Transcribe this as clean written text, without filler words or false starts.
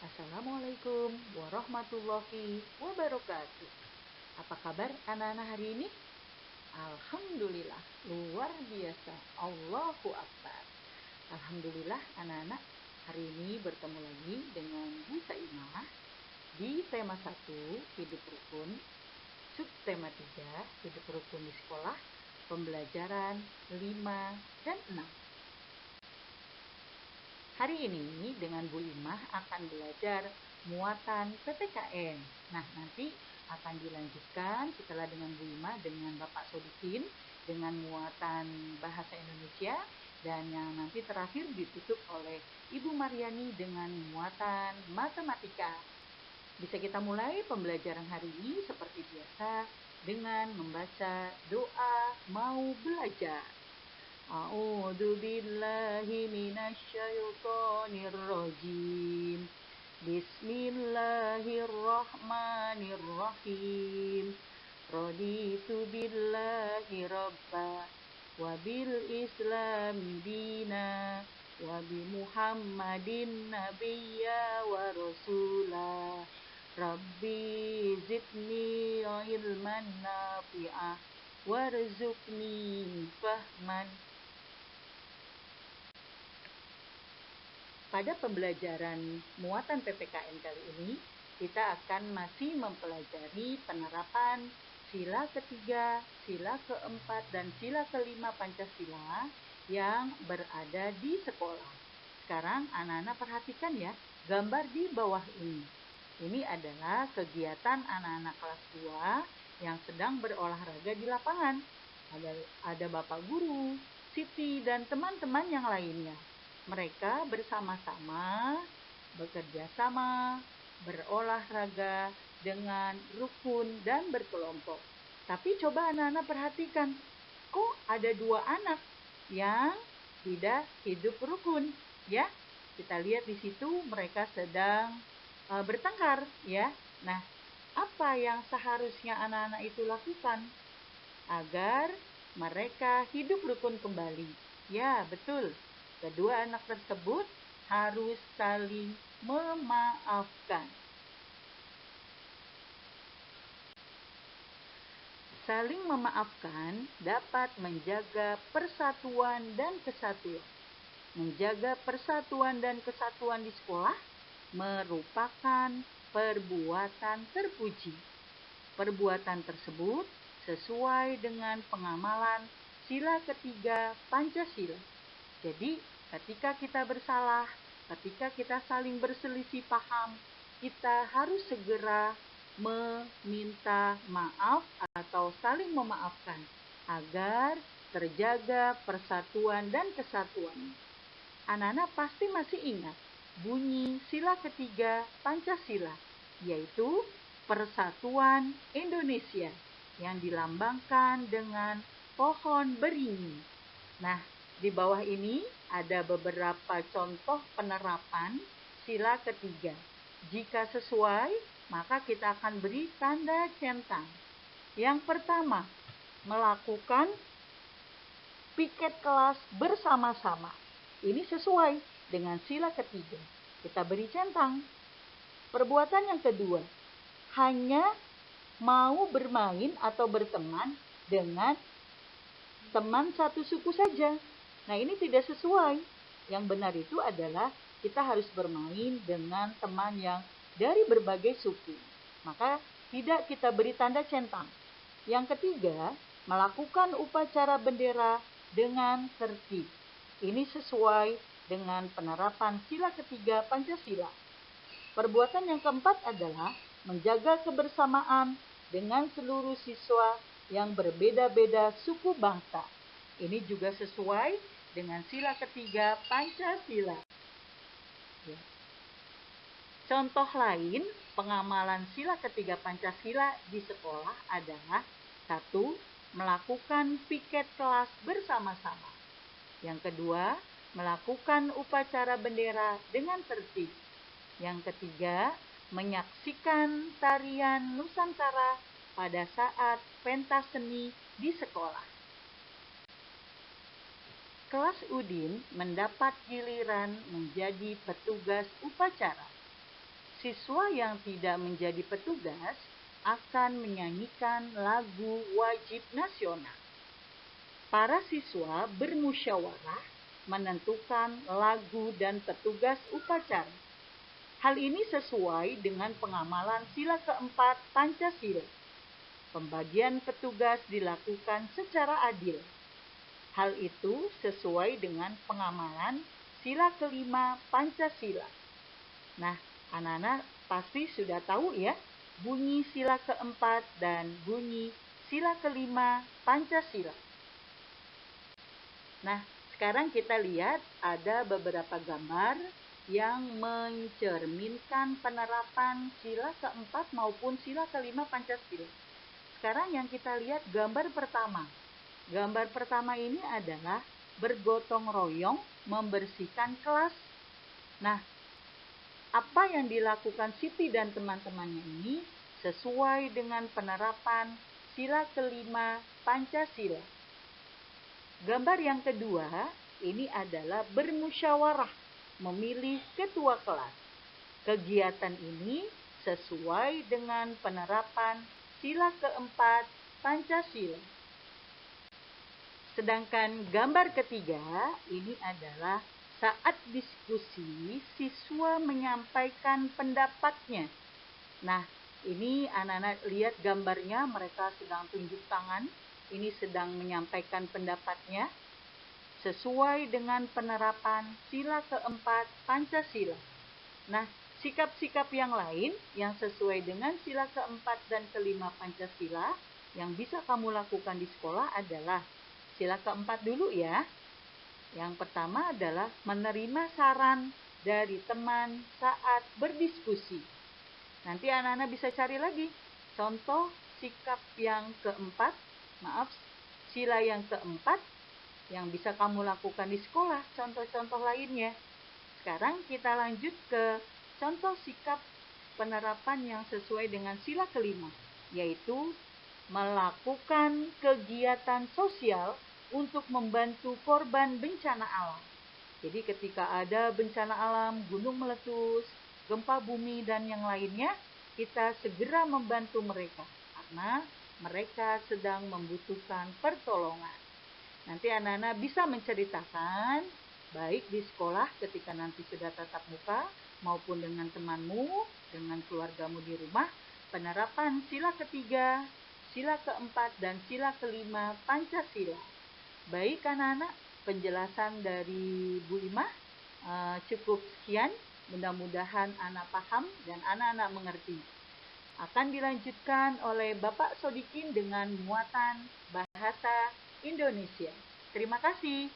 Assalamualaikum warahmatullahi wabarakatuh. Apa kabar anak-anak hari ini? Alhamdulillah, luar biasa. Allahu Akbar. Alhamdulillah anak-anak, hari ini bertemu lagi dengan Bu Saimah di tema 1, hidup rukun, subtema 3, hidup rukun di sekolah, pembelajaran 5 dan 6. Hari ini dengan Bu Imah akan belajar muatan PPKN. Nah, nanti akan dilanjutkan setelah dengan Bu Imah dengan Bapak Sodikin dengan muatan bahasa Indonesia, dan yang nanti terakhir ditutup oleh Ibu Mariani dengan muatan matematika. Bisa kita mulai pembelajaran hari ini seperti biasa dengan membaca doa mau belajar. A'udzu billahi minasyaitonir rajim. Bismillahirrahmanirrahim. Raditu billahi rabba wa bil islami dina wa bi Muhammadin nabiyya wa rasula. Rabbi zidni ilman nafi'ah warzuqni fahman. Pada pembelajaran muatan PPKN kali ini, kita akan masih mempelajari penerapan sila ketiga, sila keempat, dan sila kelima Pancasila yang berada di sekolah. Sekarang anak-anak perhatikan ya, gambar di bawah ini. Ini adalah kegiatan anak-anak kelas 2 yang sedang berolahraga di lapangan. Ada Bapak Guru, Siti, dan teman-teman yang lainnya. Mereka bersama-sama, bekerja sama, berolahraga dengan rukun dan berkelompok. Tapi coba anak-anak perhatikan, kok ada 2 anak yang tidak hidup rukun, ya? Kita lihat di situ mereka sedang bertengkar, ya. Nah, apa yang seharusnya anak-anak itu lakukan agar mereka hidup rukun kembali? Ya, betul. Kedua anak tersebut harus saling memaafkan. Saling memaafkan dapat menjaga persatuan dan kesatuan. Menjaga persatuan dan kesatuan di sekolah merupakan perbuatan terpuji. Perbuatan tersebut sesuai dengan pengamalan sila ketiga Pancasila. Jadi, ketika kita bersalah, ketika kita saling berselisih paham, kita harus segera meminta maaf atau saling memaafkan agar terjaga persatuan dan kesatuan. Anak-anak pasti masih ingat bunyi sila ketiga Pancasila, yaitu Persatuan Indonesia yang dilambangkan dengan pohon beringin. Nah, di bawah ini ada beberapa contoh penerapan sila ketiga. Jika sesuai, maka kita akan beri tanda centang. Yang pertama, melakukan piket kelas bersama-sama. Ini sesuai dengan sila ketiga. Kita beri centang. Perbuatan yang kedua, hanya mau bermain atau berteman dengan teman satu suku saja. Nah, ini tidak sesuai. Yang benar itu adalah kita harus bermain dengan teman yang dari berbagai suku. Maka tidak kita beri tanda centang. Yang ketiga, melakukan upacara bendera dengan tertib. Ini sesuai dengan penerapan sila ketiga Pancasila. Perbuatan yang keempat adalah menjaga kebersamaan dengan seluruh siswa yang berbeda-beda suku bangsa. Ini juga sesuai dengan sila ketiga Pancasila. Ya. Contoh lain pengamalan sila ketiga Pancasila di sekolah adalah 1. Melakukan piket kelas bersama-sama. Yang kedua, melakukan upacara bendera dengan tertib. Yang ketiga, menyaksikan tarian Nusantara pada saat pentas seni di sekolah. Kelas Udin mendapat giliran menjadi petugas upacara. siswa yang tidak menjadi petugas akan menyanyikan lagu wajib nasional. Para siswa bermusyawarah menentukan lagu dan petugas upacara. Hal ini sesuai dengan pengamalan sila keempat Pancasila. Pembagian petugas dilakukan secara adil. Hal itu sesuai dengan pengamalan sila kelima Pancasila. Nah, anak-anak pasti sudah tahu ya, bunyi sila keempat dan bunyi sila kelima Pancasila. Nah, sekarang kita lihat ada beberapa gambar yang mencerminkan penerapan sila keempat maupun sila kelima Pancasila. Sekarang yang kita lihat gambar pertama. Gambar pertama ini adalah bergotong royong membersihkan kelas. Nah, apa yang dilakukan Siti dan teman-temannya ini sesuai dengan penerapan sila kelima Pancasila. Gambar yang kedua ini adalah bermusyawarah memilih ketua kelas. Kegiatan ini sesuai dengan penerapan sila keempat Pancasila. Sedangkan gambar ketiga ini adalah saat diskusi siswa menyampaikan pendapatnya. Nah, ini anak-anak lihat gambarnya, mereka sedang tunjuk tangan. Ini sedang menyampaikan pendapatnya sesuai dengan penerapan sila keempat Pancasila. Nah, sikap-sikap yang lain yang sesuai dengan sila keempat dan kelima Pancasila yang bisa kamu lakukan di sekolah adalah sila keempat dulu ya. Yang pertama adalah menerima saran dari teman saat berdiskusi. Nanti anak-anak bisa cari lagi contoh sikap yang keempat, sila yang keempat yang bisa kamu lakukan di sekolah, contoh-contoh lainnya. Sekarang kita lanjut ke contoh sikap penerapan yang sesuai dengan sila kelima, yaitu melakukan kegiatan sosial untuk membantu korban bencana alam. Jadi ketika ada bencana alam, gunung meletus, gempa bumi, dan yang lainnya, kita segera membantu mereka karena mereka sedang membutuhkan pertolongan. Nanti anak-anak bisa menceritakan baik di sekolah ketika nanti sudah tatap muka maupun dengan temanmu, dengan keluargamu di rumah, penerapan sila ketiga, sila keempat, dan sila kelima Pancasila. Baik anak-anak, penjelasan dari Bu Imah cukup sekian. Mudah-mudahan anak paham dan anak-anak mengerti. Akan dilanjutkan oleh Bapak Sodikin dengan muatan bahasa Indonesia. Terima kasih.